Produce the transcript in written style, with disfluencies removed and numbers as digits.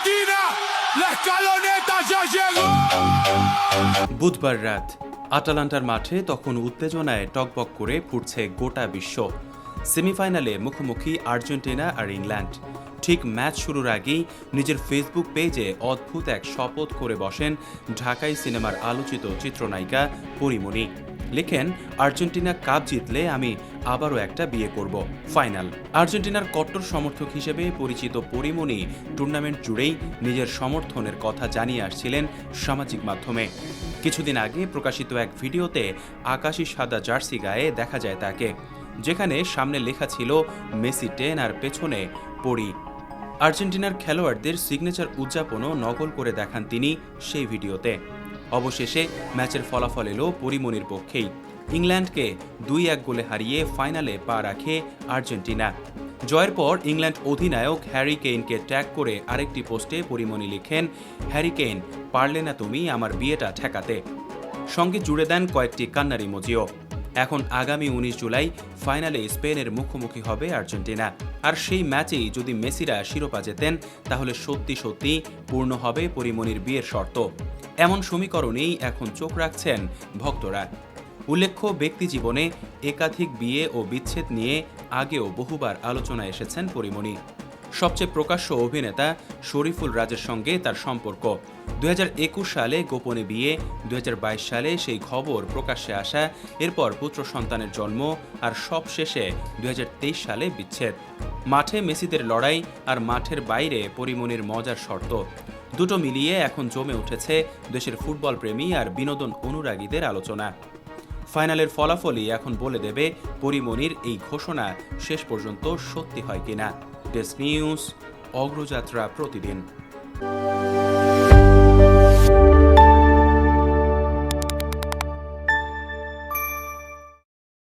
Argentina, la escaloneta ya llegó! বুধবার রাত আটালান্টার মাঠে তখন উত্তেজনায় টকবক করে ফুটছে গোটা বিশ্ব। সেমিফাইনালে মুখোমুখি আর্জেন্টিনা আর ইংল্যান্ড। ঠিক ম্যাচ শুরুর আগেই নিজের ফেসবুক পেজে অদ্ভুত এক শপথ করে বসেন ঢাকাই সিনেমার আলোচিত চিত্রনায়িকা পরীমণি। লেখেন, আর্জেন্টিনা কাপ জিতলে আমি আবারও একটা বিয়ে করব। ফাইনাল। আর্জেন্টিনার কট্টর সমর্থক হিসেবে পরিচিত পরীমণি টুর্নামেন্ট জুড়েই নিজের সমর্থনের কথা জানিয়ে আসছিলেন সামাজিক মাধ্যমে। কিছুদিন আগে প্রকাশিত এক ভিডিওতে আকাশি সাদা জার্সি গায়ে দেখা যায় তাকে, যেখানে সামনে লেখা ছিল মেসি 10 আর পেছনে পরি। আর্জেন্টিনার খেলোয়াড়দের সিগনেচার উদযাপনও নকল করে দেখান তিনি সেই ভিডিওতে। অবশেষে ম্যাচের ফলাফল এলো পরীমণির পক্ষেই। ইংল্যান্ডকে 2-1 গোলে হারিয়ে ফাইনালে পা রাখে আর্জেন্টিনা। জয়ের পর ইংল্যান্ড অধিনায়ক হ্যারি কেইনকে ট্যাগ করে আরেকটি পোস্টে পরীমণি লিখেন, হ্যারি কেইন, পারলে না তুমি আমার বিয়েটা ঠেকাতে। সঙ্গে জুড়ে দেন কয়েকটি কান্নার ইমোজিও। এখন আগামী 19 জুলাই ফাইনালে স্পেনের মুখোমুখি হবে আর্জেন্টিনা। আর সেই ম্যাচেই যদি মেসিরা শিরোপা জেতেন, তাহলে সত্যি সত্যি পূর্ণ হবে পরীমণির বিয়ের শর্ত। এমন সমীকরণেই এখন চোখ রাখছেন ভক্তরা। উল্লেখ্য, ব্যক্তি জীবনে একাধিক বিয়ে ও বিচ্ছেদ নিয়ে আগেও বহুবার আলোচনায় এসেছেন পরীমণি। সবচেয়ে প্রকাশ্য অভিনেতা শরীফুল রাজের সঙ্গে তার সম্পর্ক। 2021 সালে গোপনে বিয়ে, 2022 সালে সেই খবর প্রকাশ্যে আসা, এরপর পুত্র সন্তানের জন্ম, আর সবশেষে 2023 সালে বিচ্ছেদ। মাঠে মেসিদের লড়াই আর মাঠের বাইরে পরীমণির মজার শর্ত, দুটো মিলিয়ে এখন জমে উঠেছে দেশের ফুটবল প্রেমী আর বিনোদন অনুরাগীদের আলোচনা। ফাইনালের ফলাফলই এখন বলে দেবে পরীমণির এই ঘোষণা শেষ পর্যন্ত সত্যি হয় কিনা। ডেস্ক নিউজ, অগ্রযাত্রা প্রতিদিন।